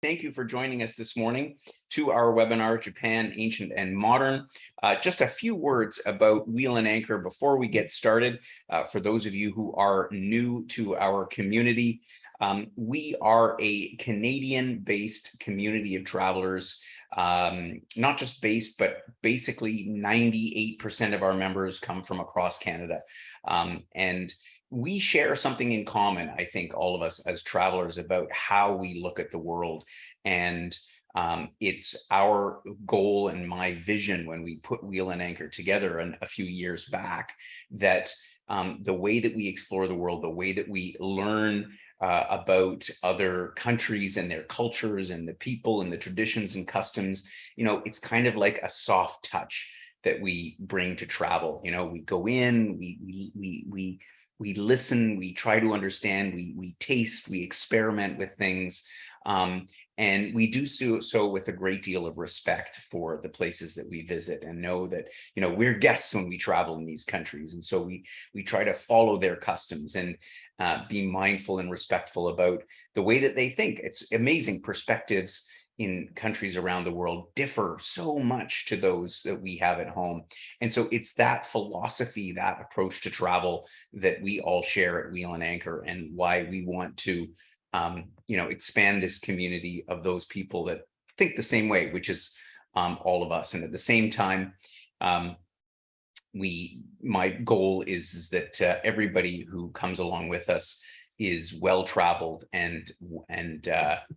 Thank you for joining us this morning to our webinar, Japan, Ancient and Modern. Just a few words about Wheel and Anchor before we get started. For those of you who are new to our community, we are a Canadian-based community of travelers, not just based, but basically 98% of our members come from across Canada. And we share something in common, I think, all of us as travelers, about how we look at the world. And it's our goal and my vision when we put Wheel and Anchor together a few years back, that the way that we explore the world, the way that we learn about other countries and their cultures and the people and the traditions and customs, it's kind of like a soft touch that we bring to travel. We go in, we listen, we try to understand, we taste, we experiment with things, and we do so with a great deal of respect for the places that we visit, and know that we're guests when we travel in these countries, and so we try to follow their customs and be mindful and respectful about the way that they think. It's amazing. Perspectives in countries around the world differ so much to those that we have at home. And so it's that philosophy, that approach to travel that we all share at Wheel and Anchor, and why we want to expand this community of those people that think the same way, which is all of us. And at the same time, my goal is that everybody who comes along with us is well-traveled and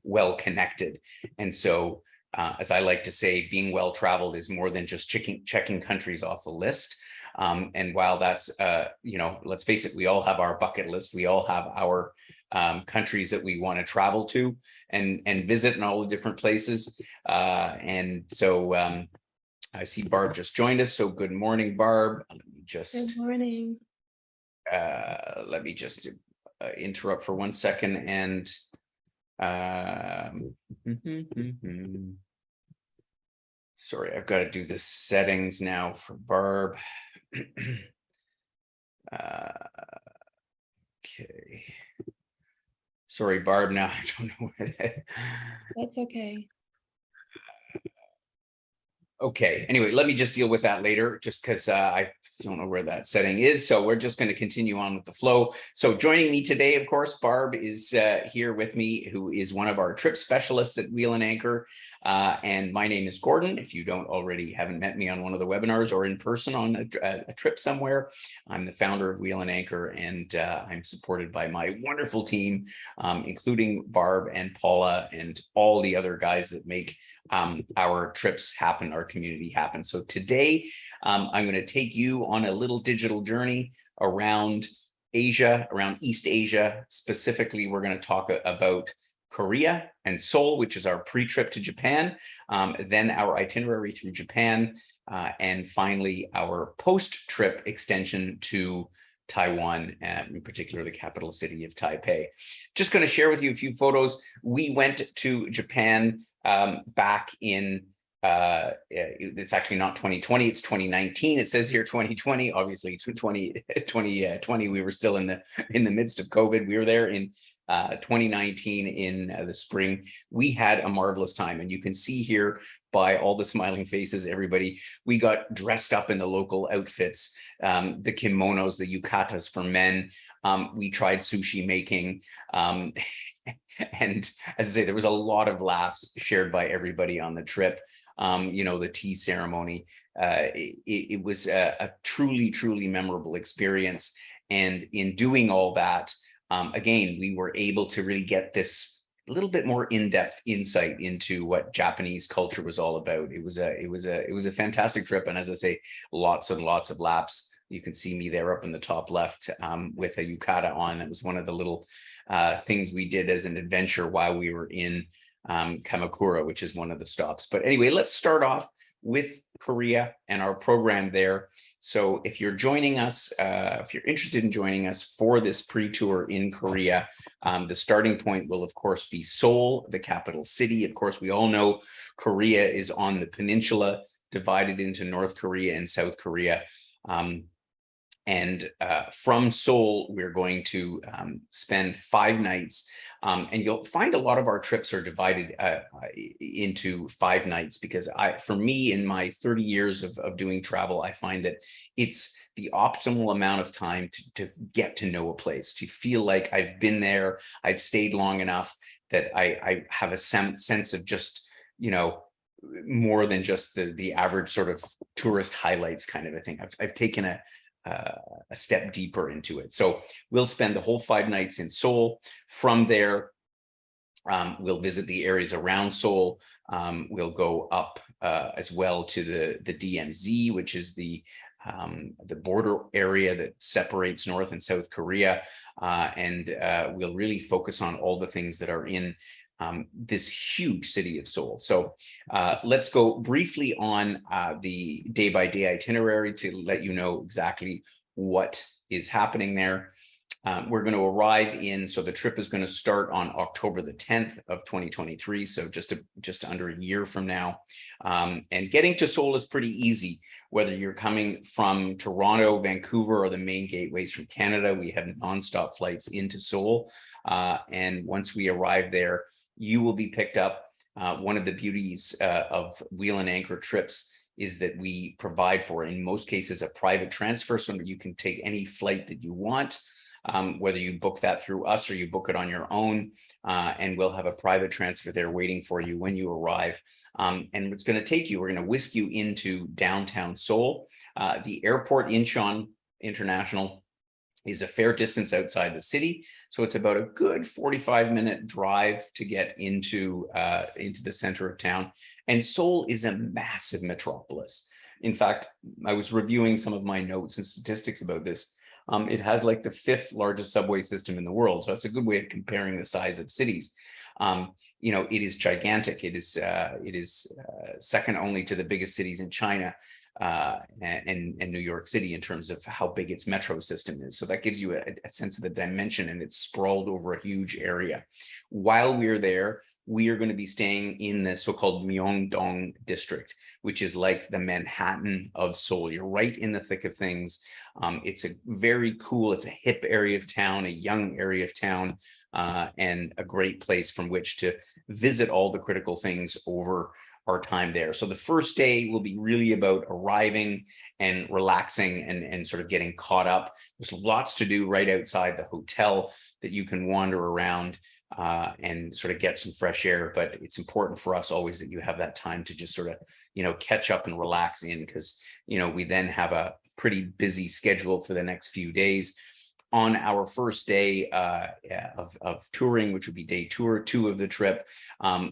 well-connected. And so, as I like to say, being well-traveled is more than just checking countries off the list. And while that's, let's face it, we all have our bucket list. We all have our countries that we want to travel to and visit in all the different places. And so I see Barb just joined us. So good morning, Barb. Good morning. Let me just interrupt for 1 second and sorry, I've got to do the settings now for Barb. Okay, sorry, Barb. Now I don't know where That's okay. Okay, anyway, let me just deal with that later, just because I don't know where that setting is. So we're just going to continue on with the flow. So joining me today, of course, Barb is here with me, who is one of our trip specialists at Wheel and Anchor. And my name is Gordon. If you haven't met me on one of the webinars or in person on a trip somewhere, I'm the founder of Wheel and Anchor, and I'm supported by my wonderful team, including Barb and Paula and all the other guys that make our trips happen, our community happen. So today, I'm going to take you on a little digital journey around Asia, around East Asia. Specifically, we're going to talk about Korea and Seoul, which is our pre-trip to Japan, then our itinerary through Japan, and finally our post-trip extension to Taiwan, in particular the capital city of Taipei. Just going to share with you a few photos. We went to Japan back in it's actually not 2020, it's 2019. It says here 2020. Obviously 2020 we were still in the midst of COVID. We were there in 2019 in the spring. We had a marvelous time, and you can see here by all the smiling faces, everybody, we got dressed up in the local outfits, the kimonos, the yukatas for men. We tried sushi making, and as I say, there was a lot of laughs shared by everybody on the trip. The tea ceremony, it was a truly memorable experience. And in doing all that, again, we were able to really get this a little bit more in-depth insight into what Japanese culture was all about. It was a fantastic trip, and as I say, lots and lots of laps. You can see me there up in the top left with a yukata on. It was one of the little things we did as an adventure while we were in Kamakura, which is one of the stops. But anyway, let's start off with Korea and our program there. So if you're joining us, if you're interested in joining us for this pre-tour in Korea, the starting point will, of course, be Seoul, the capital city. Of course, we all know Korea is on the peninsula, divided into North Korea and South Korea. And from Seoul, we're going to spend 5 nights. And you'll find a lot of our trips are divided into 5 nights, because for me, in my 30 years of doing travel, I find that it's the optimal amount of time to get to know a place, to feel like I've been there, I've stayed long enough that I have a sense of just, more than just the average sort of tourist highlights kind of a thing. I've taken a step deeper into it. So we'll spend the whole 5 nights in Seoul. From there, we'll visit the areas around Seoul. We'll go up as well to the DMZ, which is the border area that separates North and South Korea. And we'll really focus on all the things that are in this huge city of Seoul. So let's go briefly on the day-by-day itinerary to let you know exactly what is happening there. We're going to arrive so the trip is going to start on October the 10th of 2023, so just under a year from now. And getting to Seoul is pretty easy, whether you're coming from Toronto, Vancouver, or the main gateways from Canada. We have nonstop flights into Seoul. And once we arrive there, you will be picked up. One of the beauties of Wheel and Anchor trips is that we provide for, in most cases, a private transfer, so that you can take any flight that you want, whether you book that through us or you book it on your own, and we'll have a private transfer there waiting for you when you arrive. And it's going to take you, we're going to whisk you into downtown Seoul. The airport, Incheon International, is a fair distance outside the city. So it's about a good 45-minute drive to get into the center of town. And Seoul is a massive metropolis. In fact, I was reviewing some of my notes and statistics about this. It has like the 5th largest subway system in the world. So that's a good way of comparing the size of cities. It is gigantic. It is second only to the biggest cities in China and New York City in terms of how big its metro system is. So that gives you a sense of the dimension, and it's sprawled over a huge area. While we're there, we are going to be staying in the so-called Myeongdong district, which is like the Manhattan of Seoul. You're right in the thick of things. It's a very cool, it's a hip area of town, a young area of town, and a great place from which to visit all the critical things over our time there. So the first day will be really about arriving and relaxing and sort of getting caught up. There's lots to do right outside the hotel that you can wander around and sort of get some fresh air. But it's important for us always that you have that time to just sort of, catch up and relax in, because, we then have a pretty busy schedule for the next few days. On our first day of touring, which would be day 2 of the trip,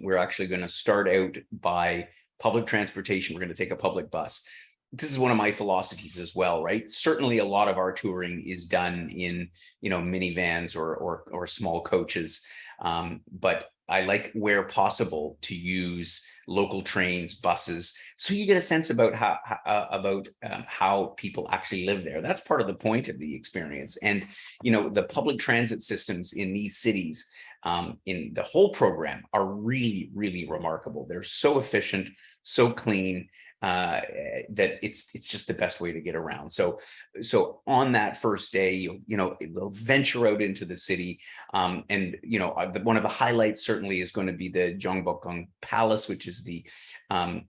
we're actually going to start out by public transportation. We're going to take a public bus. This is one of my philosophies as well, right? Certainly a lot of our touring is done in, minivans or small coaches. But I like, where possible, to use local trains, buses, so you get a sense about how people actually live there. That's part of the point of the experience. And the public transit systems in these cities, in the whole program, are really, really remarkable. They're so efficient, so clean, that it's just the best way to get around. So on that first day, we'll venture out into the city, and one of the highlights certainly is going to be the Gyeongbokgung Palace, which is the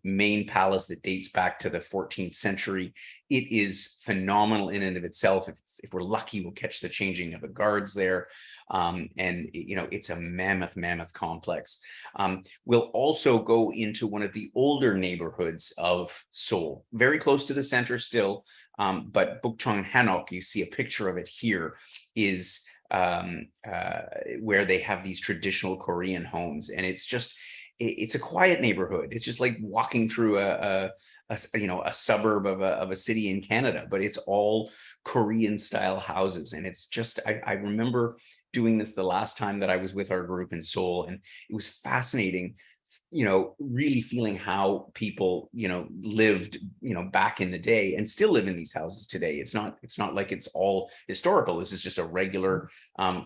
main palace that dates back to the 14th century. It is phenomenal in and of itself. If we're lucky, we'll catch the changing of the guards there, and it's a mammoth complex. We'll also go into one of the older neighborhoods of Seoul, very close to the center still, but Bukchong Hanok, you see a picture of it here, is where they have these traditional Korean homes, and it's a quiet neighborhood. It's just like walking through a suburb of a city in Canada, but it's all Korean style houses. And it's just, I remember doing this the last time that I was with our group in Seoul, and it was fascinating really feeling how people, lived, back in the day and still live in these houses today. It's not like it's all historical. This is just a regular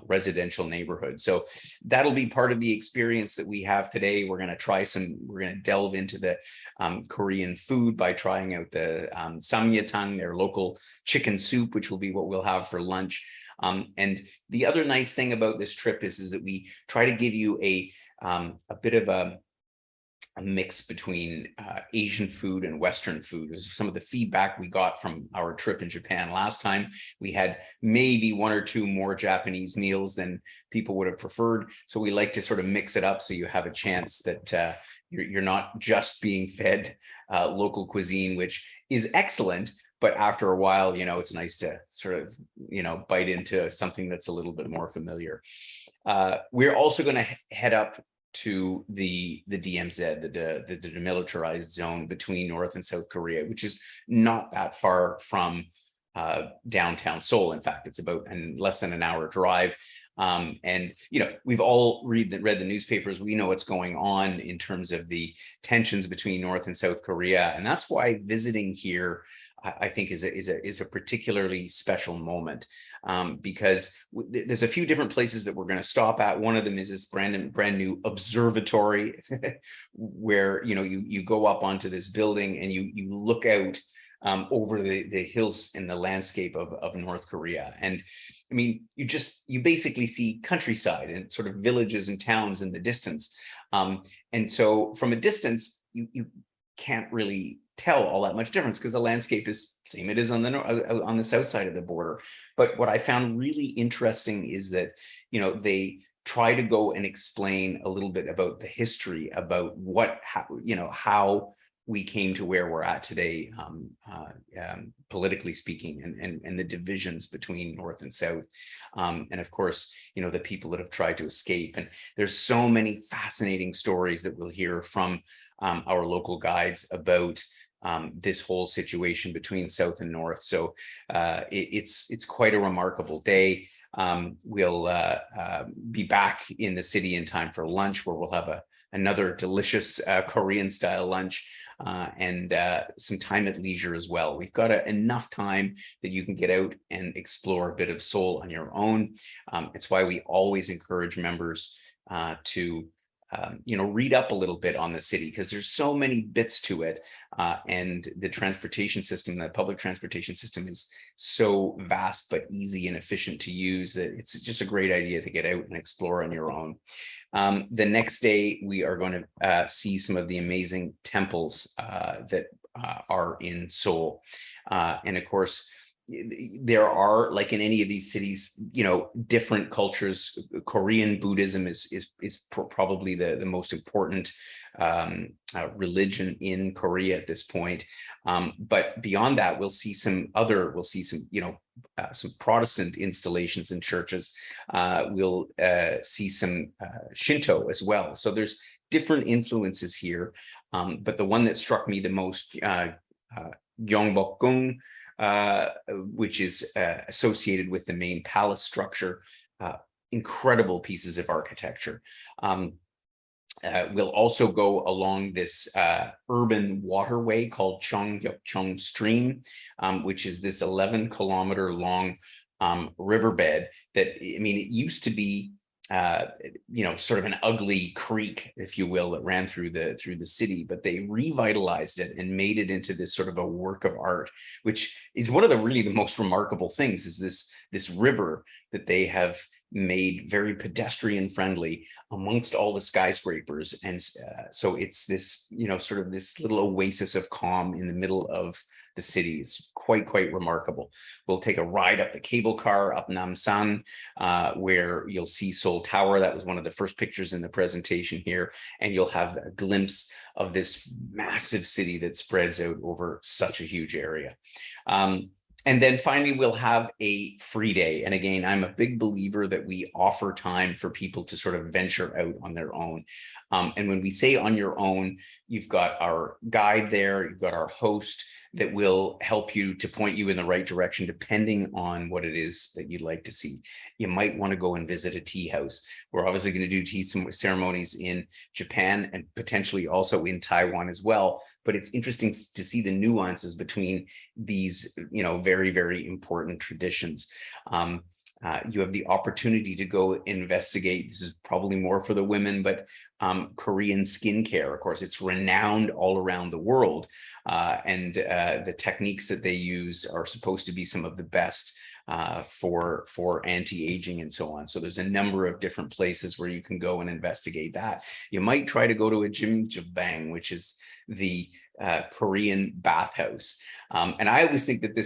residential neighborhood. So that'll be part of the experience that we have today. We're going to delve into the Korean food by trying out the samgyetang, their local chicken soup, which will be what we'll have for lunch. And the other nice thing about this trip is that we try to give you a bit of a mix between Asian food and Western food. Is some of the feedback we got from our trip in Japan last time. We had maybe one or two more Japanese meals than people would have preferred. So we like to sort of mix it up so you have a chance that you're not just being fed local cuisine, which is excellent. But after a while, it's nice to sort of, bite into something that's a little bit more familiar. We're also going to head up to the DMZ, the demilitarized zone between North and South Korea, which is not that far from downtown Seoul. In fact, it's about less than an hour drive. And we've all read the newspapers. We know what's going on in terms of the tensions between North and South Korea, and that's why visiting here, I think, is a particularly special moment, because there's a few different places that we're going to stop at. One of them is this brand new observatory, where you go up onto this building and you look out over the hills and the landscape of North Korea. And I mean, you basically see countryside and sort of villages and towns in the distance. And so from a distance, you can't really tell all that much difference because the landscape is same it is on the south side of the border. But what I found really interesting is that they try to go and explain a little bit about the history, about how we came to where we're at today, politically speaking, and the divisions between North and South, and of course, the people that have tried to escape. And there's so many fascinating stories that we'll hear from our local guides about this whole situation between South and North. So it's quite a remarkable day. We'll be back in the city in time for lunch, where we'll have another delicious Korean style lunch, and some time at leisure as well. We've got enough time that you can get out and explore a bit of Seoul on your own. It's why we always encourage members to read up a little bit on the city, because there's so many bits to it, and the public transportation system is so vast but easy and efficient to use that it's just a great idea to get out and explore on your own. The next day, we are going to see some of the amazing temples that are in Seoul, and of course, there are, like in any of these cities, different cultures. Korean Buddhism is probably the most important religion in Korea at this point. But beyond that, we'll see some Protestant installations in churches. We'll see some Shinto as well. So there's different influences here. But the one that struck me the most, Gyeongbokgung, which is associated with the main palace structure, incredible pieces of architecture. We'll also go along this urban waterway called Cheonggyeokcheon Stream, which is this 11-kilometer long riverbed that, I mean, it used to be sort of an ugly creek, if you will, that ran through the city, but they revitalized it and made it into this sort of a work of art, which is one of the most remarkable things, is this river that they have made very pedestrian friendly amongst all the skyscrapers. And so it's this, sort of this little oasis of calm in the middle of the city. It's quite remarkable. We'll take a ride up the cable car up Namsan, where you'll see Seoul Tower. That was one of the first pictures in the presentation here. And you'll have a glimpse of this massive city that spreads out over such a huge area. And then finally, we'll have a free day. And again, I'm a big believer that we offer time for people to sort of venture out on their own. And when we say on your own, you've got our guide there, you've got our host. that will help you to point you in the right direction, depending on what it is that you'd like to see. You might want to go and visit a tea house. We're obviously going to do tea ceremonies in Japan and potentially also in Taiwan as well. But it's interesting to see the nuances between these, very, very important traditions. You have the opportunity to go investigate. This is probably more for the women, but Korean skincare, of course, it's renowned all around the world. And the techniques that they use are supposed to be some of the best for anti-aging and so on. So there's a number of different places where you can go and investigate that. You might try to go to a jjimjilbang, which is the Korean bathhouse. And I always think that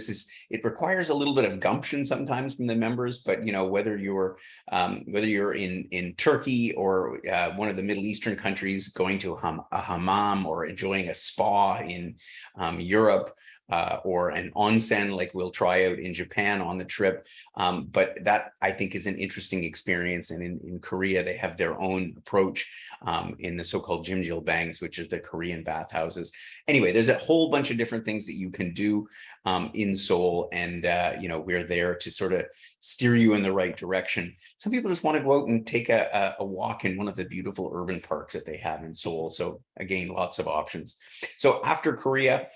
it requires a little bit of gumption sometimes from the members, but whether you're in Turkey or one of the Middle Eastern countries, going to a hammam or enjoying a spa in Europe, or an onsen like we'll try out in Japan on the trip. But that, I think, is an interesting experience. And in Korea, they have their own approach in the so-called jjimjilbangs, which is the Korean bathhouses. Anyway, there's a whole bunch of different things that you can do in Seoul. And, we're there to sort of steer you in the right direction. Some people just want to go out and take a walk in one of the beautiful urban parks that they have in Seoul. So again, lots of options. So after Korea,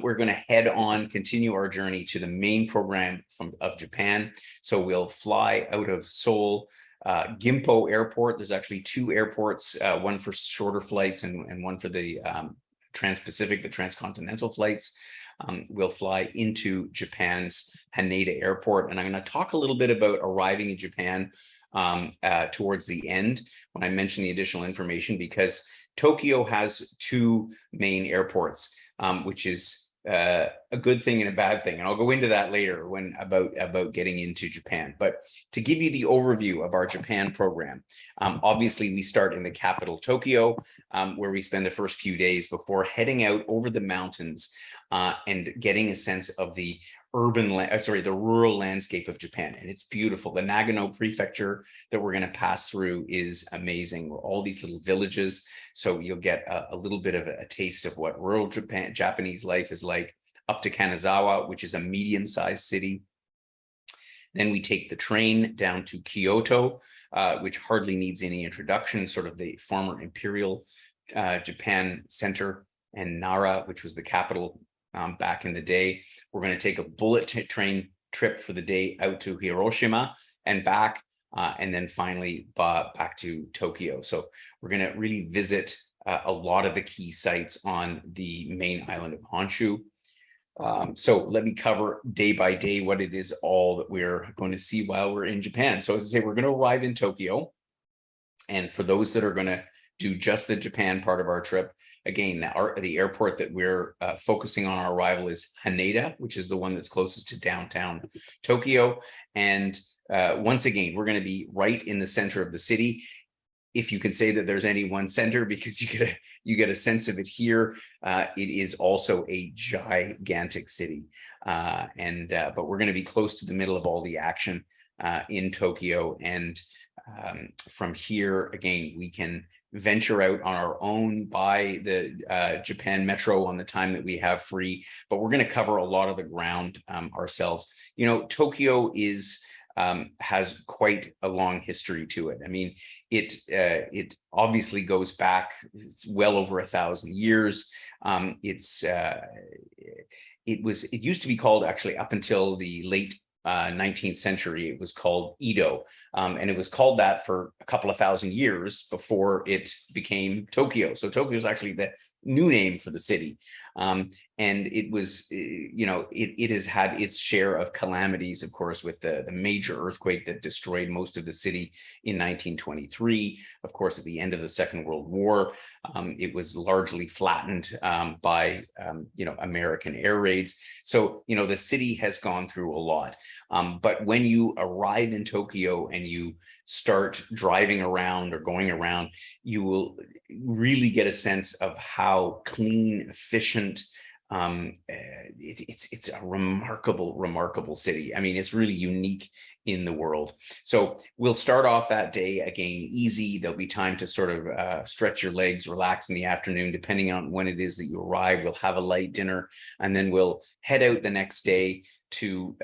we're going to head on, continue our journey to the main program of Japan. So we'll fly out of Seoul, Gimpo Airport. There's actually two airports, one for shorter flights and one for the Trans-Pacific, the transcontinental flights. We'll fly into Japan's Haneda Airport. And I'm going to talk a little bit about arriving in Japan towards the end when I mention the additional information, because Tokyo has two main airports, which is a good thing and a bad thing. And I'll go into that later about getting into Japan. But to give you the overview of our Japan program, obviously we start in the capital, Tokyo, where we spend the first few days before heading out over the mountains and getting a sense of the the rural landscape of Japan. And it's beautiful. The Nagano prefecture that we're going to pass through is amazing. All these little villages. So you'll get a little bit of a taste of what rural Japanese life is like, up to Kanazawa, which is a medium-sized city. Then we take the train down to Kyoto, which hardly needs any introduction, sort of the former imperial Japan center, and Nara, which was the capital back in the day. We're going to take a bullet train trip for the day out to Hiroshima and back, and then finally back to Tokyo. So we're going to really visit a lot of the key sites on the main island of Honshu. So let me cover day by day what it is all that we're going to see while we're in Japan. So as I say, we're going to arrive in Tokyo. And for those that are going to do just the Japan part of our trip, again, the airport that we're focusing on our arrival is Haneda, which is the one that's closest to downtown Tokyo. And once again, we're going to be right in the center of the city, if you can say that there's any one center, because you get a sense of it here. It is also a gigantic city, but we're going to be close to the middle of all the action in Tokyo. And from here, again, we can venture out on our own by the Japan Metro on the time that we have free, but we're going to cover a lot of the ground ourselves. Tokyo has quite a long history to it. I mean, it obviously goes back, it's well over 1,000 years. It used to be called, actually, up until the late 19th century, it was called Edo, and it was called that for a couple of thousand years before it became Tokyo. So Tokyo is actually the new name for the city, and it was, it has had its share of calamities, of course, with the major earthquake that destroyed most of the city in 1923. Of course, at the end of the Second World War, it was largely flattened by American air raids. So the city has gone through a lot. But when you arrive in Tokyo and you start driving around or going around, you will really get a sense of how clean, efficient, It's a remarkable city. I mean, it's really unique in the world. So we'll start off that day again easy. There'll be time to sort of stretch your legs, relax in the afternoon, depending on when it is that you arrive. We'll have a light dinner, and then we'll head out the next day to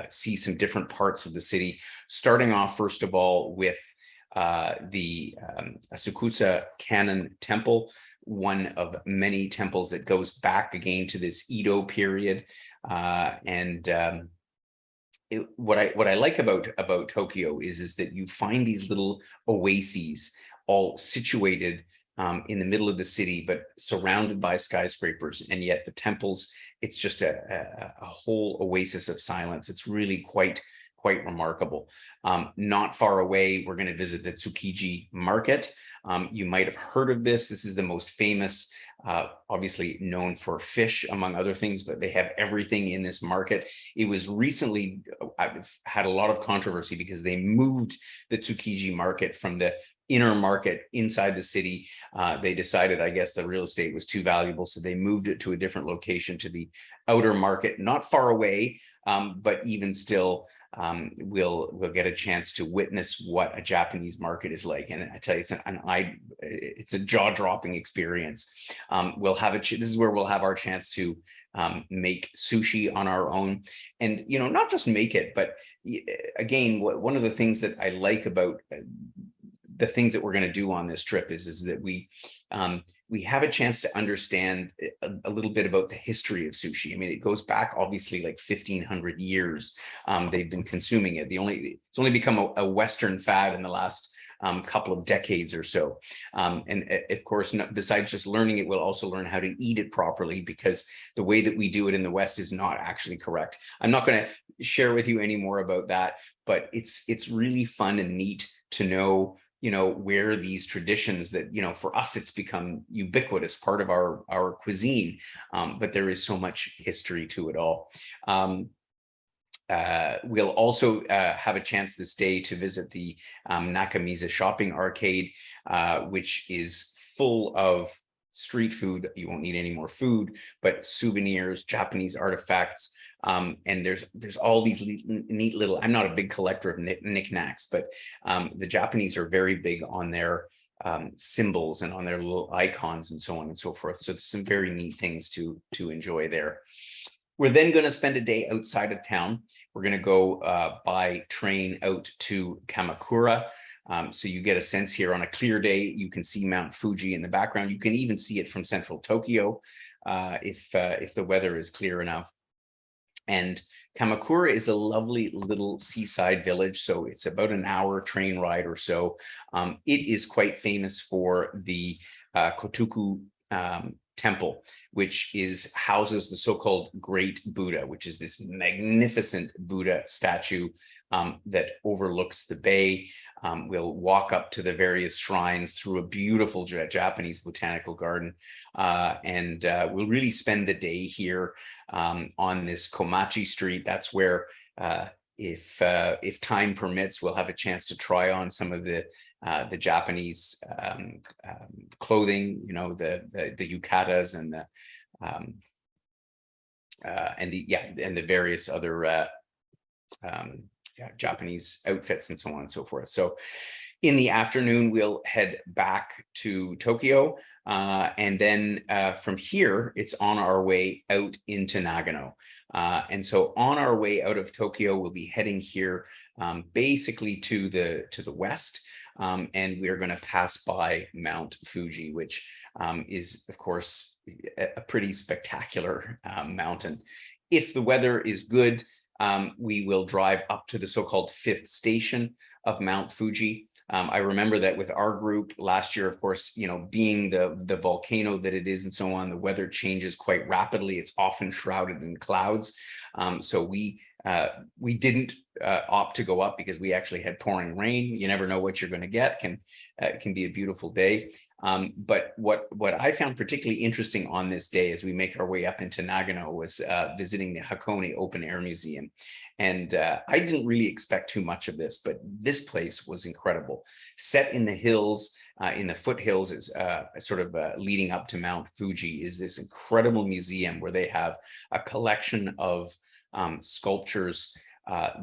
see some different parts of the city, starting off first of all with the Asukusa Kannon Temple, one of many temples that goes back again to this Edo period. What I like about Tokyo is that you find these little oases all situated in the middle of the city, but surrounded by skyscrapers, and yet the temples, it's just a whole oasis of silence. It's really quite remarkable. Not far away, we're going to visit the Tsukiji market. You might have heard of this. This is the most famous, obviously known for fish, among other things, but they have everything in this market. It was recently, I've had a lot of controversy because they moved the Tsukiji market from the inner market inside the city. They decided, I guess, the real estate was too valuable, so they moved it to a different location, to the outer market, not far away, but even still, we'll get a chance to witness what a Japanese market is like. And I tell you, it's a jaw-dropping experience. This is where we'll have our chance to make sushi on our own, and not just make it, but again, one of the things that I like about the things that we're going to do on this trip is that we have a chance to understand a little bit about the history of sushi. I mean, it goes back obviously like 1,500 years. They've been consuming it. It's only become a Western fad in the last couple of decades or so. And of course, besides just learning it, we'll also learn how to eat it properly, because the way that we do it in the West is not actually correct. I'm not going to share with you any more about that, but it's really fun and neat to know where these traditions that, for us, it's become ubiquitous part of our cuisine. But there is so much history to it all. We'll also have a chance this day to visit the Nakamiza shopping arcade, which is full of street food. You won't need any more food, but souvenirs, Japanese artifacts. And there's all these neat little, I'm not a big collector of knickknacks, but the Japanese are very big on their symbols and on their little icons and so on and so forth. So there's some very neat things to enjoy there. We're then going to spend a day outside of town. We're going to go by train out to Kamakura. So you get a sense here, on a clear day, you can see Mount Fuji in the background. You can even see it from central Tokyo if the weather is clear enough. And Kamakura is a lovely little seaside village, so it's about an hour train ride or so. It is quite famous for the Kotoku temple, which houses the so-called Great Buddha, which is this magnificent Buddha statue that overlooks the bay. We'll walk up to the various shrines through a beautiful Japanese botanical garden, and we'll really spend the day here on this Komachi Street. That's where, if time permits, we'll have a chance to try on some of the Japanese clothing, the yukatas and the various other Japanese outfits and so on and so forth. So in the afternoon, we'll head back to Tokyo. And then from here, it's on our way out into Nagano. And so on our way out of Tokyo, we'll be heading here basically to the west. And we're going to pass by Mount Fuji, which is, of course, a pretty spectacular mountain. If the weather is good, we will drive up to the so-called fifth station of Mount Fuji. I remember that with our group last year, of course, being the volcano that it is and so on, the weather changes quite rapidly. It's often shrouded in clouds. So we We didn't opt to go up because we actually had pouring rain. You never know what you're going to get. Can be a beautiful day. But what I found particularly interesting on this day as we make our way up into Nagano was visiting the Hakone Open Air Museum. And I didn't really expect too much of this, but this place was incredible. Set in the hills, in the foothills, is sort of leading up to Mount Fuji, is this incredible museum where they have a collection of sculptures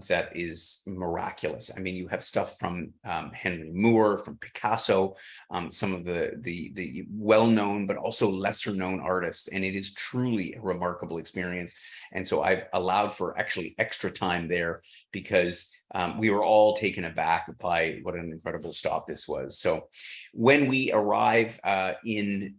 that is miraculous. I mean, you have stuff from Henry Moore, from Picasso, some of the well-known but also lesser-known artists, and it is truly a remarkable experience. And so I've allowed for actually extra time there because we were all taken aback by what an incredible stop this was. So when we arrive in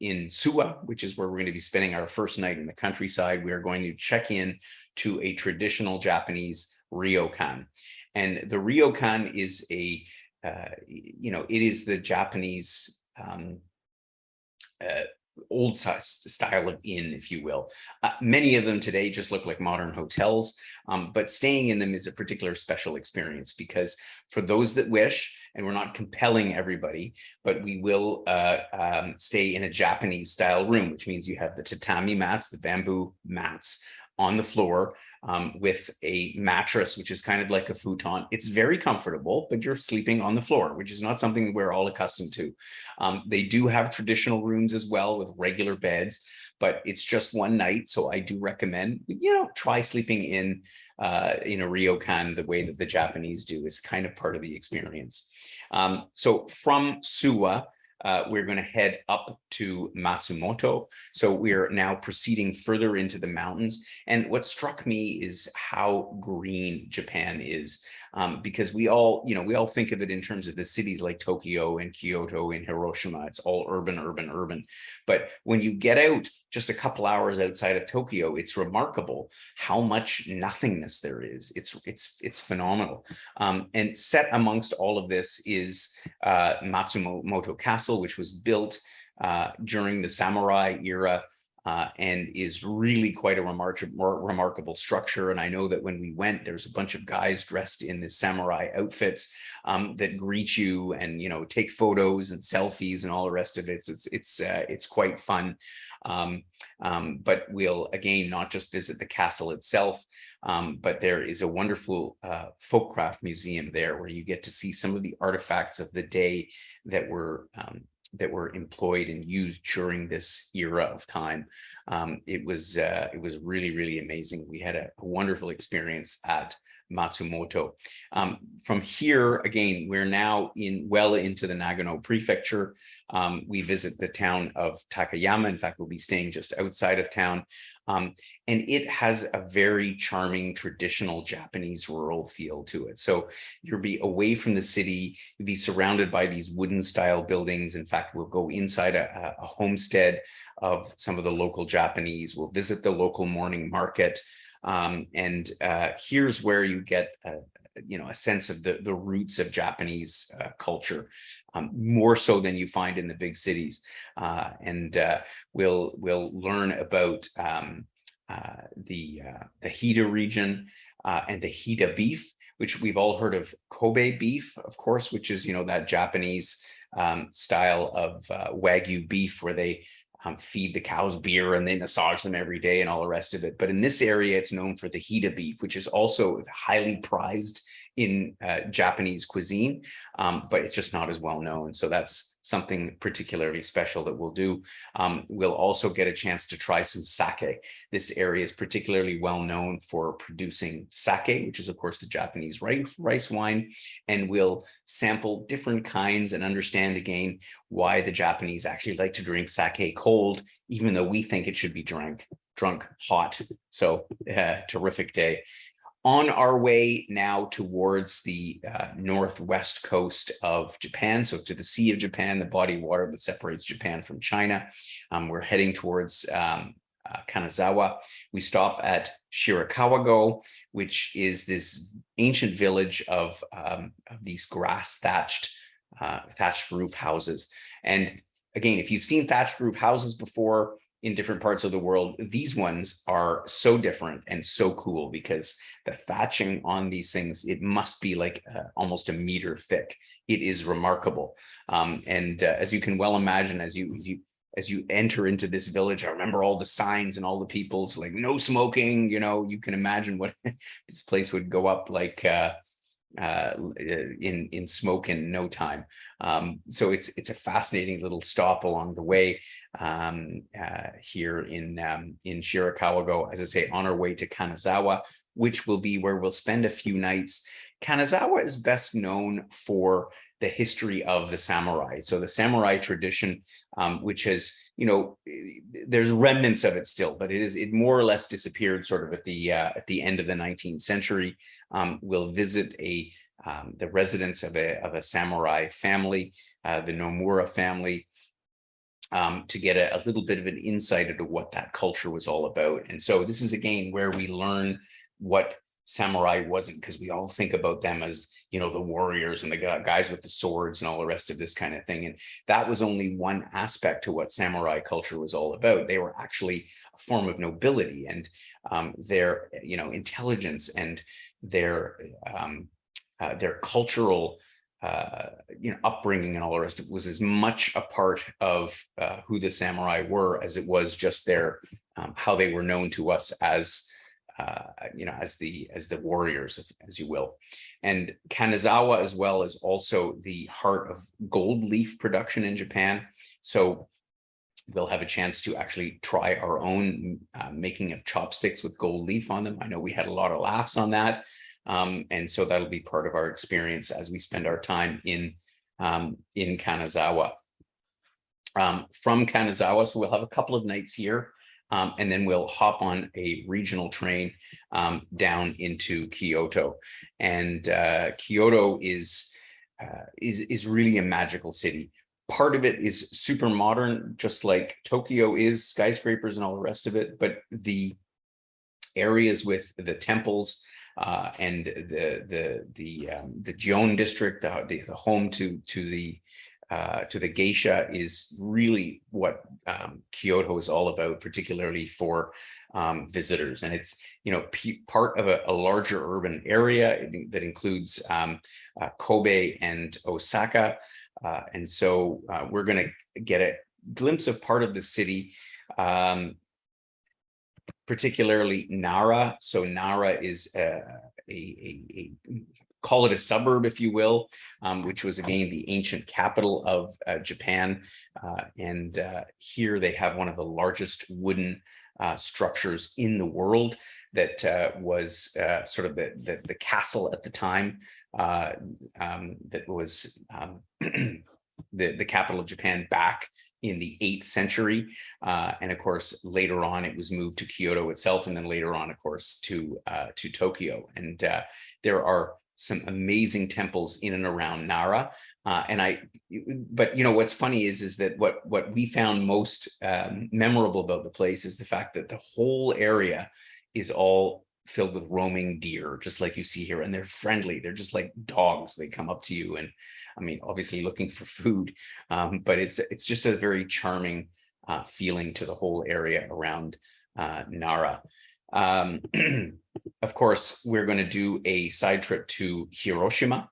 Suwa, which is where we're going to be spending our first night in the countryside, we are going to check in to a traditional Japanese ryokan. And the ryokan is it is the Japanese old style of inn, if you will. Many of them today just look like modern hotels, but staying in them is a particular special experience because for those that wish, and we're not compelling everybody, but we will stay in a Japanese style room, which means you have the tatami mats, the bamboo mats on the floor with a mattress, which is kind of like a futon. It's very comfortable, but you're sleeping on the floor, which is not something we're all accustomed to. They do have traditional rooms as well with regular beds, but it's just one night. So I do recommend, try sleeping in a ryokan the way that the Japanese do. It's kind of part of the experience. So from Suwa, we're going to head up to Matsumoto. So we're now proceeding further into the mountains. And what struck me is how green Japan is, because we all think of it in terms of the cities like Tokyo and Kyoto and Hiroshima. It's all urban, urban, urban. But when you get out just a couple hours outside of Tokyo, it's remarkable how much nothingness there is. It's phenomenal. And set amongst all of this is Matsumoto Castle, which was built during the samurai era and is really quite a remarkable structure. And I know that when we went, there's a bunch of guys dressed in the samurai outfits that greet you and take photos and selfies and all the rest of it. It's quite fun. But we'll again not just visit the castle itself, but there is a wonderful folk craft museum there where you get to see some of the artifacts of the day that were employed and used during this era of time. It was really, really amazing. We had a wonderful experience at Matsumoto. From here, again, we're now well into the Nagano prefecture. We visit the town of Takayama. In fact, we'll be staying just outside of town. And it has a very charming traditional Japanese rural feel to it. So you'll be away from the city, you'll be surrounded by these wooden style buildings. In fact, we'll go inside a homestead of some of the local Japanese. We'll visit the local morning market. And here's where you get a sense of the roots of Japanese culture, more so than you find in the big cities. And we'll learn about the Hida region and the Hida beef, which we've all heard of. Kobe beef, of course, which is that Japanese style of Wagyu beef where they feed the cows beer and they massage them every day and all the rest of it. But in this area, it's known for the Hida beef, which is also highly prized in Japanese cuisine, but it's just not as well known. So that's something particularly special that we'll do. We'll also get a chance to try some sake. This area is particularly well known for producing sake, which is of course the Japanese rice wine, and we'll sample different kinds and understand again why the Japanese actually like to drink sake cold, even though we think it should be drunk hot. So terrific day. On our way now towards the northwest coast of Japan, so to the Sea of Japan, the body of water that separates Japan from China. We're heading towards Kanazawa. We stop at Shirakawa-go, which is this ancient village of these grass thatched roof houses. And again, if you've seen thatched roof houses before, in different parts of the world. These ones are so different and so cool because the thatching on these things, it must be like almost a meter thick. It is remarkable. And as you can well imagine, as you enter into this village, I remember all the signs and all the people. It's like no smoking. You can imagine what this place would go up like in smoke in no time. So it's a fascinating little stop along the way here in Shirakawa-go, as I say, on our way to Kanazawa, which will be where we'll spend a few nights. Kanazawa is best known for the history of the samurai. So the samurai tradition, which has, there's remnants of it still, but it more or less disappeared sort of at the end of the 19th century. We'll visit the residence of a samurai family, the Nomura family, to get a little bit of an insight into what that culture was all about. And so this is again where we learn what samurai wasn't, because we all think about them as, the warriors and the guys with the swords and all the rest of this kind of thing. And that was only one aspect to what samurai culture was all about. They were actually a form of nobility, and their, intelligence and their cultural upbringing and all the rest of it was as much a part of who the samurai were as it was just their how they were known to us as as the warriors, as you will. And Kanazawa as well is also the heart of gold leaf production in Japan. So we'll have a chance to actually try our own making of chopsticks with gold leaf on them. I know we had a lot of laughs on that. And so that'll be part of our experience as we spend our time in Kanazawa. From Kanazawa, so we'll have a couple of nights here. And then we'll hop on a regional train down into Kyoto. And Kyoto is really a magical city. Part of it is super modern, just like Tokyo is, skyscrapers and all the rest of it. But the areas with the temples and the Gion district, the home to the geisha, is really what Kyoto is all about, particularly for visitors. And it's, part of a larger urban area that includes Kobe and Osaka. And so we're going to get a glimpse of part of the city, particularly Nara. So Nara is a call it a suburb, if you will, which was again the ancient capital of Japan. And here they have one of the largest wooden structures in the world that was sort of the castle at the time, that was the capital of Japan back in the 8th century. And of course, later on, it was moved to Kyoto itself, and then later on, of course, to Tokyo. And there are some amazing temples in and around Nara. But what's funny is that what we found most memorable about the place is the fact that the whole area is all filled with roaming deer, just like you see here. And they're friendly. They're just like dogs. They come up to you and, obviously looking for food. But it's just a very charming feeling to the whole area around Nara. Of course, we're going to do a side trip to Hiroshima,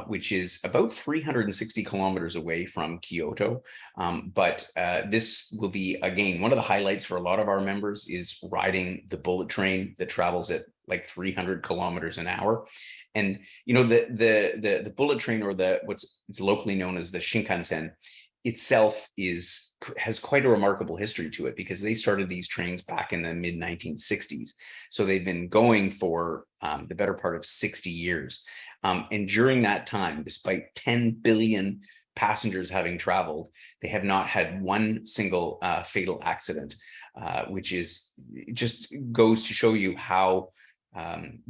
which is about 360 kilometers away from Kyoto. But this will be, again, one of the highlights for a lot of our members is riding the bullet train that travels at like 300 kilometers an hour. And, the bullet train, or it's locally known as the Shinkansen, itself has quite a remarkable history to it, because they started these trains back in the mid 1960s. So they've been going for the better part of 60 years. And during that time, despite 10 billion passengers having traveled, they have not had one single fatal accident, which just goes to show you how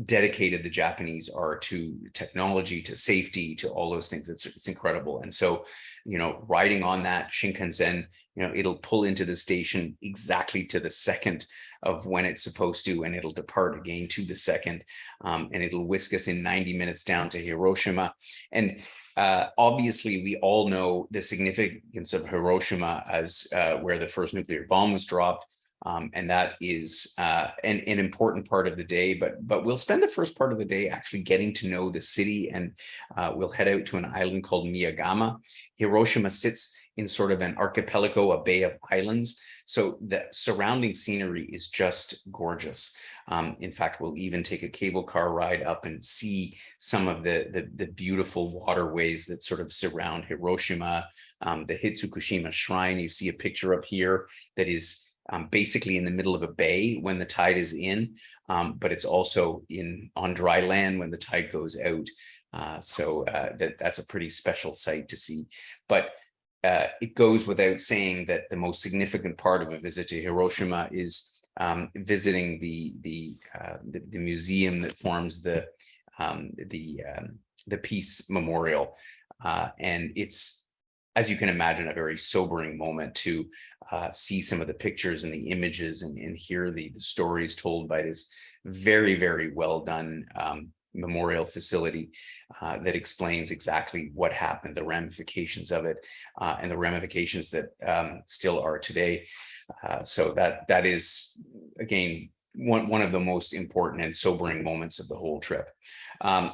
dedicated the Japanese are to technology, to safety, to all those things. It's incredible. And so, riding on that Shinkansen, it'll pull into the station exactly to the second of when it's supposed to, and it'll depart again to the second, and it'll whisk us in 90 minutes down to Hiroshima. And obviously, we all know the significance of Hiroshima as where the first nuclear bomb was dropped. And that is an important part of the day, but we'll spend the first part of the day actually getting to know the city, and we'll head out to an island called Miyagama. Hiroshima sits in sort of an archipelago, a bay of islands. So the surrounding scenery is just gorgeous. In fact, we'll even take a cable car ride up and see some of the beautiful waterways that sort of surround Hiroshima. The Hitsukushima Shrine, you see a picture up here that is basically in the middle of a bay when the tide is in, but it's also on dry land when the tide goes out. So that's a pretty special sight to see. But it goes without saying that the most significant part of a visit to Hiroshima is visiting the museum that forms the Peace Memorial, and it's, as you can imagine, a very sobering moment to see some of the pictures and the images and hear the stories told by this very, very well done memorial facility that explains exactly what happened, the ramifications of it, and the ramifications that still are today. So that is, again, one of the most important and sobering moments of the whole trip.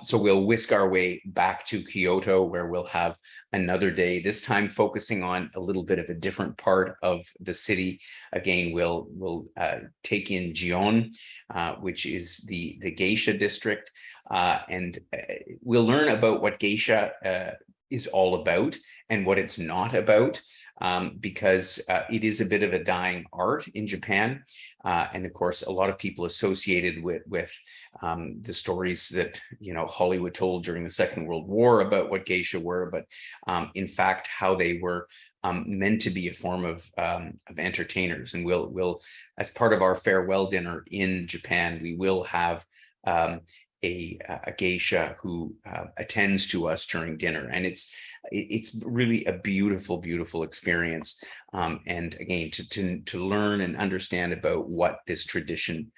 So we'll whisk our way back to Kyoto, where we'll have another day, this time focusing on a little bit of a different part of the city. Again, we'll take in Gion, which is the geisha district, and we'll learn about what geisha is all about and what it's not about, because it is a bit of a dying art in Japan. And of course, a lot of people associated with the stories that, Hollywood told during the Second World War about what geisha were, but in fact, how they were meant to be a form of entertainers. And we'll, as part of our farewell dinner in Japan, we will have a geisha who attends to us during dinner, and it's really a beautiful, beautiful experience. And again, to learn and understand about what this tradition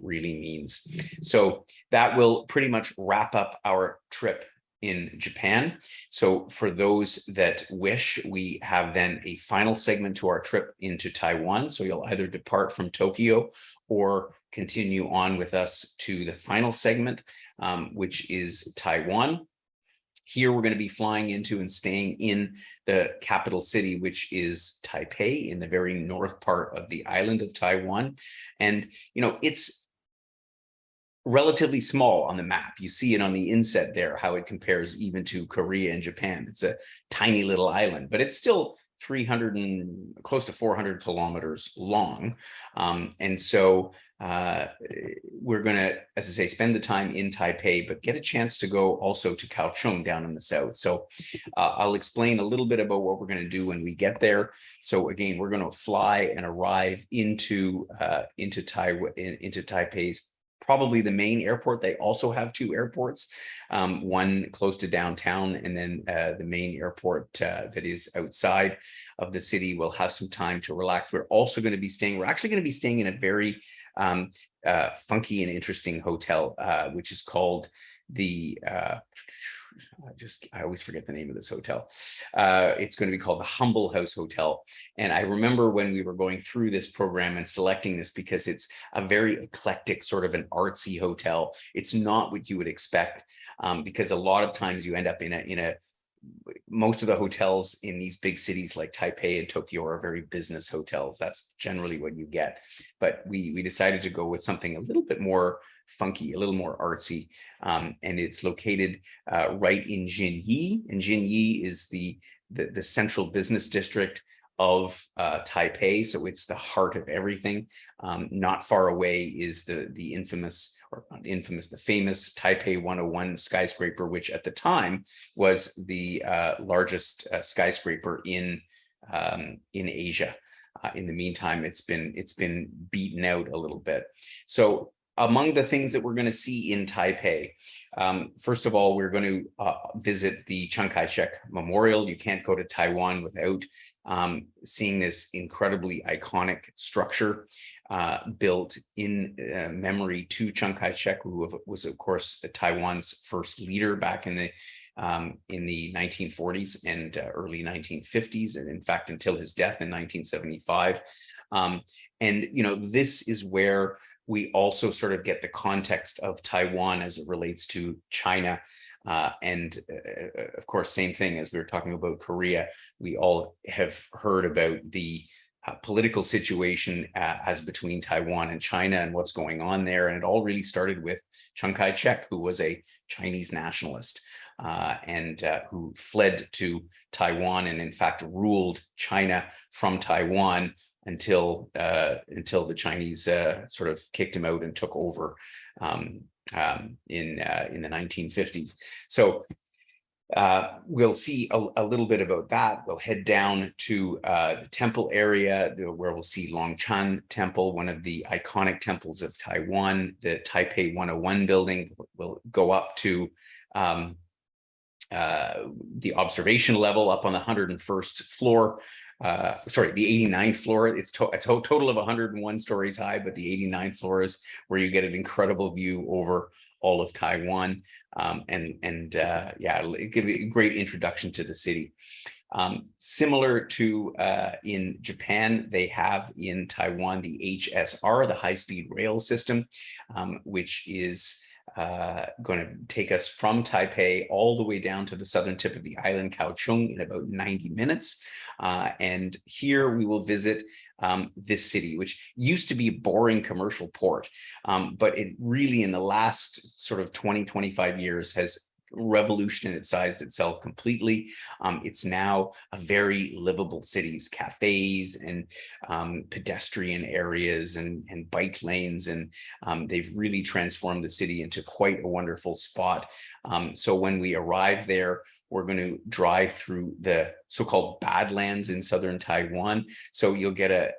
really means. So that will pretty much wrap up our trip in Japan. So for those that wish, we have then a final segment to our trip into Taiwan. So you'll either depart from Tokyo or continue on with us to the final segment, which is Taiwan. Here, we're going to be flying into and staying in the capital city, which is Taipei, in the very north part of the island of Taiwan. And, it's relatively small on the map. You see it on the inset there, how it compares even to Korea and Japan. It's a tiny little island, but it's still 300 and close to 400 kilometers long. And so we're going to, as I say, spend the time in Taipei, but get a chance to go also to Kaohsiung down in the south. So I'll explain a little bit about what we're going to do when we get there. So again, we're going to fly and arrive into Taipei's probably the main airport. They also have two airports, one close to downtown, and then the main airport that is outside of the city. We'll have some time to relax. We're actually going to be staying in a very funky and interesting hotel, which is called the I always forget the name of this hotel. It's going to be called the Humble House Hotel. And I remember when we were going through this program and selecting this, because it's a very eclectic, sort of an artsy hotel. It's not what you would expect, because a lot of times you end up most of the hotels in these big cities like Taipei and Tokyo are very business hotels. That's generally what you get. But we decided to go with something a little bit more funky, a little more artsy. And it's located right in Jinyi. And Jinyi is the central business district of Taipei. So it's the heart of everything. Not far away is the infamous, or not infamous, the famous Taipei 101 skyscraper, which at the time was the largest skyscraper in Asia. In the meantime, it's been beaten out a little bit. So among the things that we're going to see in Taipei, first of all, we're going to visit the Chiang Kai-shek Memorial. You can't go to Taiwan without seeing this incredibly iconic structure built in memory to Chiang Kai-shek, who was, of course, Taiwan's first leader back in the 1940s and early 1950s, and in fact, until his death in 1975. And, you know, this is where we also sort of get the context of Taiwan as it relates to China. And of course, same thing as we were talking about Korea, we all have heard about the political situation as between Taiwan and China and what's going on there. And it all really started with Chiang Kai-shek, who was a Chinese nationalist and who fled to Taiwan and in fact ruled China from Taiwan until the Chinese sort of kicked him out and took over in the 1950s. So we'll see a little bit about that. We'll head down to the temple area where we'll see Longchan Temple, one of the iconic temples of Taiwan. The Taipei 101 building. We'll go up to the observation level up on the 101st floor. Sorry, the 89th floor. It's a total of 101 stories high, but the 89th floor is where you get an incredible view over all of Taiwan. Yeah, it gives a great introduction to the city. Similar to in Japan, they have in Taiwan the HSR, the high-speed rail system, which is going to take us from Taipei all the way down to the southern tip of the island, Kaohsiung, in about 90 minutes. And here we will visit this city, which used to be a boring commercial port, but it really in the last sort of 25 years has revolutionized itself completely. It's now a very livable city, cafes and pedestrian areas and bike lanes, and they've really transformed the city into quite a wonderful spot. So when we arrive there, we're going to drive through the so-called Badlands in southern Taiwan. So you'll get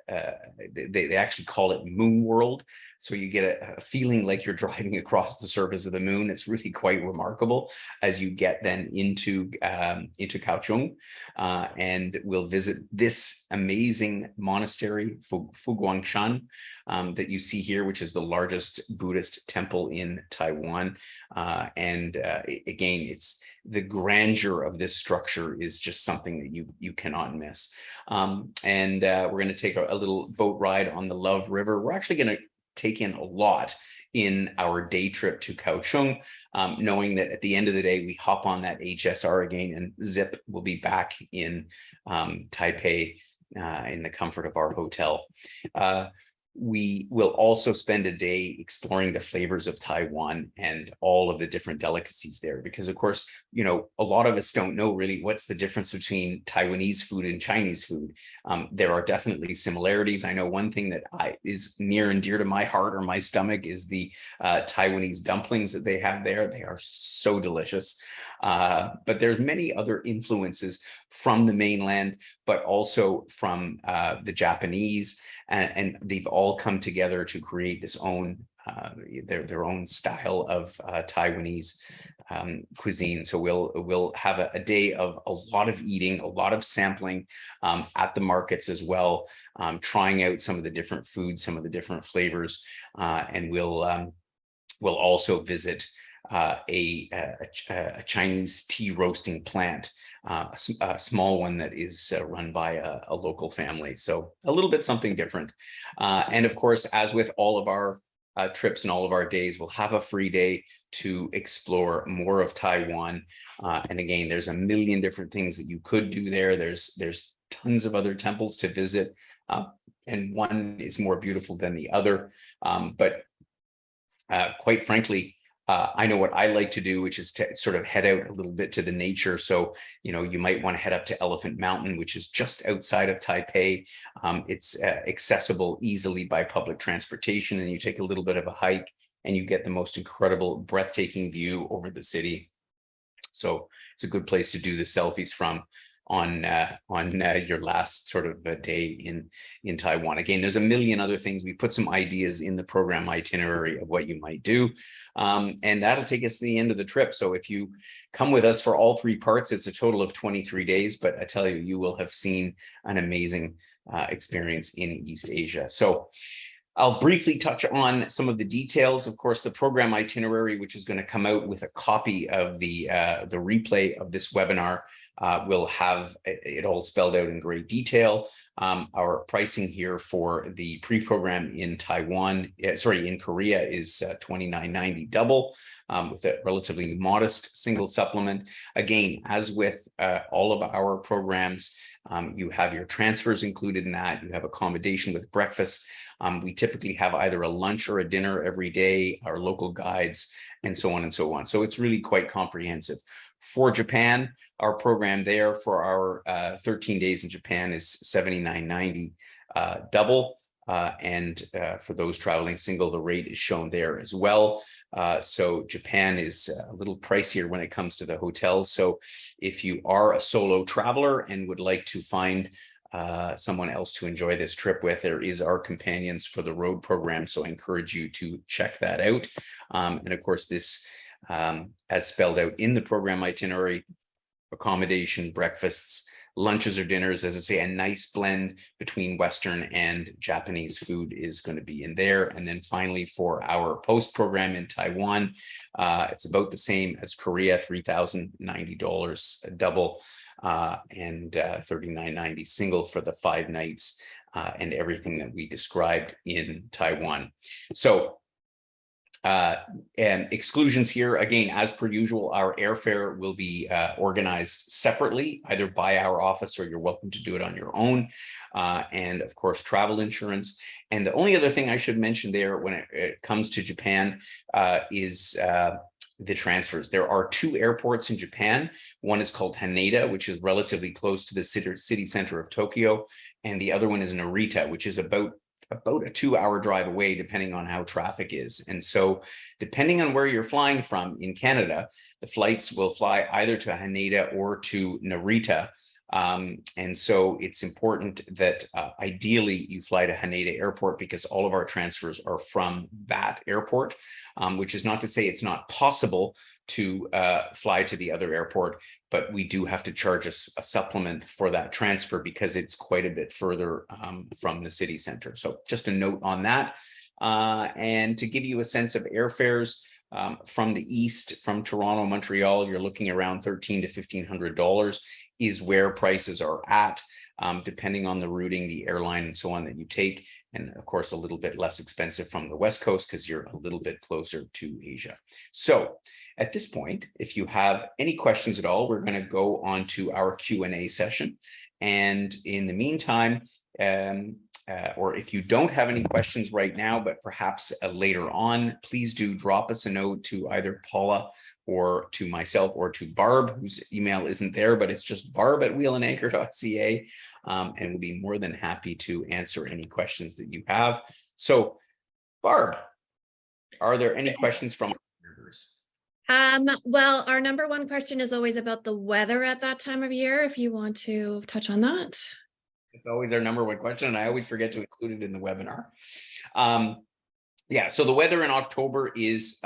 they actually call it Moon World. So you get a feeling like you're driving across the surface of the moon. It's really quite remarkable as you get then into Kaohsiung. And we'll visit this amazing monastery, Fuguangshan, that you see here, which is the largest Buddhist temple in Taiwan. Again, it's the grandeur of this structure is just something that you cannot miss. We're going to take a little boat ride on the Love River. We're actually going to take in a lot in our day trip to Kaohsiung, knowing that at the end of the day, we hop on that HSR again and zip, we'll be back in Taipei in the comfort of our hotel. We will also spend a day exploring the flavors of Taiwan and all of the different delicacies there, because of course, you know, a lot of us don't know really what's the difference between Taiwanese food and Chinese food. There are definitely similarities. I know one thing that is near and dear to my heart or my stomach is the Taiwanese dumplings that they have there. They are so delicious. But there's many other influences from the mainland, but also from the Japanese, and they've all come together to create this own their own style of Taiwanese cuisine. So we'll have a day of a lot of eating, a lot of sampling at the markets as well, trying out some of the different foods, some of the different flavors, and we'll also visit a Chinese tea roasting plant, a small one that is run by a local family. So a little bit something different. And of course, as with all of our trips and all of our days, we'll have a free day to explore more of Taiwan. And again, there's a million different things that you could do there. There's tons of other temples to visit, and one is more beautiful than the other. But quite frankly, I know what I like to do, which is to sort of head out a little bit to the nature. So, you know, you might want to head up to Elephant Mountain, which is just outside of Taipei. It's accessible easily by public transportation, and you take a little bit of a hike and you get the most incredible, breathtaking view over the city. So it's a good place to do the selfies from. your last sort of day in Taiwan. Again, there's a million other things. We put some ideas in the program itinerary of what you might do, and that'll take us to the end of the trip. So if you come with us for all three parts, it's a total of 23 days, but I tell you, you will have seen an amazing experience in East Asia. So I'll briefly touch on some of the details. Of course, the program itinerary, which is going to come out with a copy of the replay of this webinar, will have it all spelled out in great detail. Our pricing here for the pre-program in in Korea is $29.90 double, with a relatively modest single supplement. Again, as with all of our programs, you have your transfers included in that. You have accommodation with breakfast. We typically have either a lunch or a dinner every day, our local guides, and so on and so on. So it's really quite comprehensive. For Japan, our program there for our 13 days in Japan is $79.90 double. And for those traveling single, the rate is shown there as well. So Japan is a little pricier when it comes to the hotels. So if you are a solo traveler and would like to find someone else to enjoy this trip with, there is our companions for the road program. So I encourage you to check that out. And of course, this, as spelled out in the program itinerary, accommodation, breakfasts, lunches or dinners, as I say, a nice blend between Western and Japanese food is going to be in there. And then finally, for our post program in Taiwan, it's about the same as Korea, $3,090 double and $39.90 single for the 5 nights and everything that we described in Taiwan. So and exclusions here, again, as per usual, our airfare will be organized separately, either by our office or you're welcome to do it on your own. And of course, travel insurance. And the only other thing I should mention there when it comes to Japan is the transfers. There are 2 airports in Japan. One is called Haneda, which is relatively close to the city center of Tokyo. And the other one is Narita, which is about a 2-hour drive away, depending on how traffic is. And so depending on where you're flying from in Canada, the flights will fly either to Haneda or to Narita. And so it's important that ideally you fly to Haneda Airport, because all of our transfers are from that airport, which is not to say it's not possible to fly to the other airport, but we do have to charge a supplement for that transfer because it's quite a bit further from the city center. So just a note on that. And to give you a sense of airfares, from the east, from Toronto, Montreal, you're looking around $1,300 to $1,500 is where prices are at, depending on the routing, the airline, and so on that you take. And of course, a little bit less expensive from the West Coast because you're a little bit closer to Asia. So at this point, if you have any questions at all, we're going to go on to our Q&A session. And in the meantime, or if you don't have any questions right now, but perhaps later on, please do drop us a note to either Paula or to myself or to Barb, whose email isn't there, but it's just barb@wheelandanchor.ca. And we'll be more than happy to answer any questions that you have. So Barb, are there any questions from our members? Well, our number one question is always about the weather at that time of year, if you want to touch on that. It's always our number one question, and I always forget to include it in the webinar. Yeah, so the weather in October is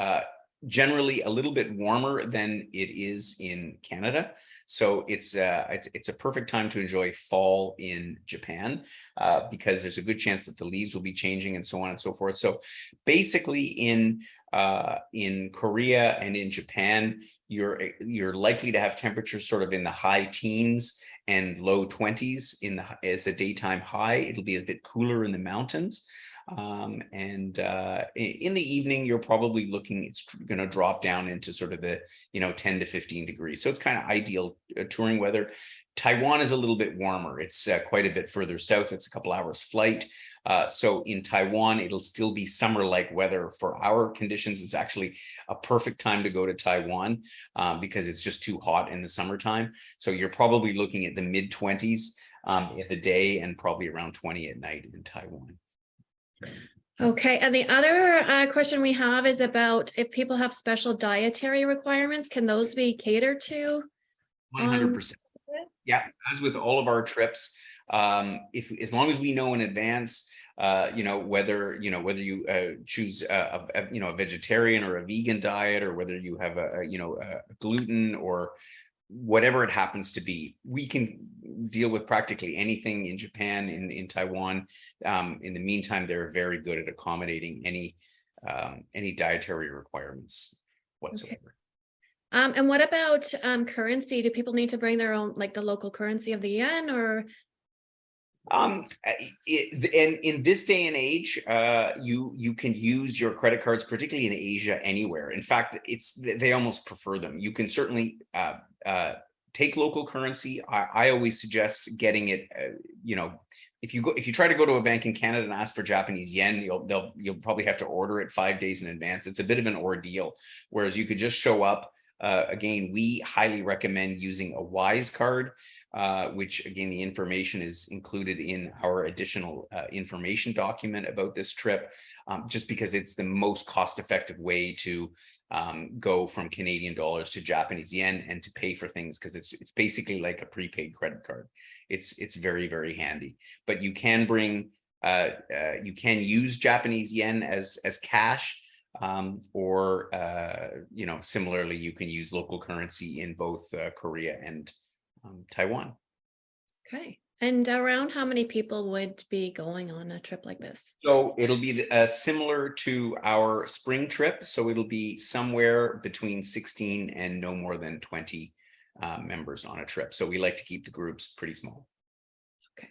generally a little bit warmer than it is in Canada. So it's a perfect time to enjoy fall in Japan because there's a good chance that the leaves will be changing and so on and so forth. So basically in Korea and in Japan, you're likely to have temperatures sort of in the high teens and low 20s as a daytime high. It'll be a bit cooler in the mountains. And in the evening, you're probably looking, it's going to drop down into sort of the, 10 to 15 degrees. So it's kind of ideal touring weather. Taiwan is a little bit warmer. It's quite a bit further south. It's a couple hours flight. So in Taiwan, it'll still be summer-like weather. For our conditions, it's actually a perfect time to go to Taiwan because it's just too hot in the summertime. So you're probably looking at the mid-20s in the day and probably around 20 at night in Taiwan. Okay, and the other question we have is about if people have special dietary requirements, can those be catered to? 100%. Yeah, as with all of our trips, if as long as we know in advance, whether you choose a vegetarian or a vegan diet, or whether you have a gluten or whatever it happens to be, we can deal with practically anything in Japan, in Taiwan. In the meantime, they're very good at accommodating any dietary requirements Okay. whatsoever. And what about currency? Do people need to bring their own, like the local currency of the yen, or? And in this day and age, you can use your credit cards, particularly in Asia, anywhere. In fact, they almost prefer them. You can certainly take local currency. I always suggest getting it. If you try to go to a bank in Canada and ask for Japanese yen, you'll probably have to order it 5 days in advance. It's a bit of an ordeal. Whereas you could just show up. Again, we highly recommend using a Wise card, which again, the information is included in our additional information document about this trip, just because it's the most cost-effective way to go from Canadian dollars to Japanese yen and to pay for things, because it's basically like a prepaid credit card. It's very, very handy. But you can use Japanese yen as cash. Or similarly, you can use local currency in both Korea and Taiwan. Okay. And around how many people would be going on a trip like this? So it'll be similar to our spring trip. So it'll be somewhere between 16 and no more than 20 members on a trip. So we like to keep the groups pretty small. Okay.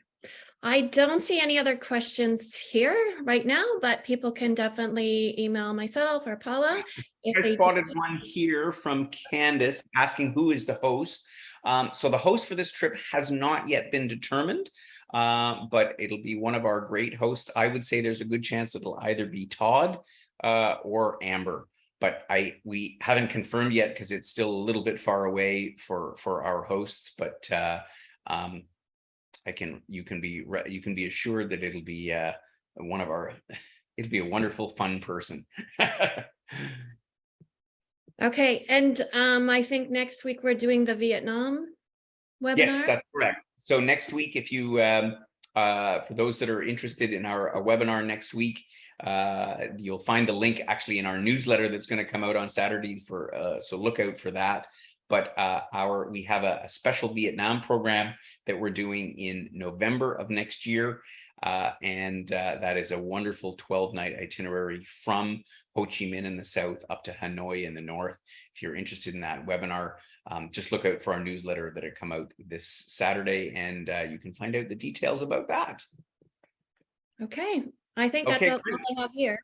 I don't see any other questions here right now, but people can definitely email myself or Paula if I they spotted do. one here from Candace asking who is the host. So the host for this trip has not yet been determined, but it'll be one of our great hosts. I would say there's a good chance it'll either be Todd or Amber, but we haven't confirmed yet because it's still a little bit far away for our hosts. But you can be assured that it'll be it'll be a wonderful, fun person. Okay. And I think next week we're doing the Vietnam webinar. Yes, that's correct. So next week, if you for those that are interested in our webinar next week, you'll find the link actually in our newsletter that's going to come out on Saturday, so look out for that. But we have a special Vietnam program that we're doing in November of next year. And that is a wonderful 12-night itinerary from Ho Chi Minh in the south up to Hanoi in the north. If you're interested in that webinar, just look out for our newsletter that'll come out this Saturday, and you can find out the details about that. Okay. I think that's all I have here.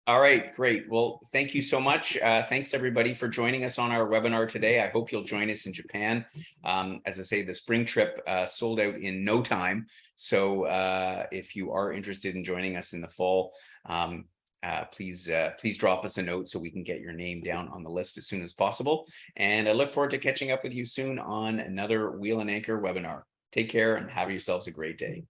All right, great. Well, thank you so much. Thanks everybody for joining us on our webinar today. I hope you'll join us in Japan. As I say, the spring trip sold out in no time. So if you are interested in joining us in the fall, please drop us a note so we can get your name down on the list as soon as possible. And I look forward to catching up with you soon on another Wheel and Anchor webinar. Take care and have yourselves a great day.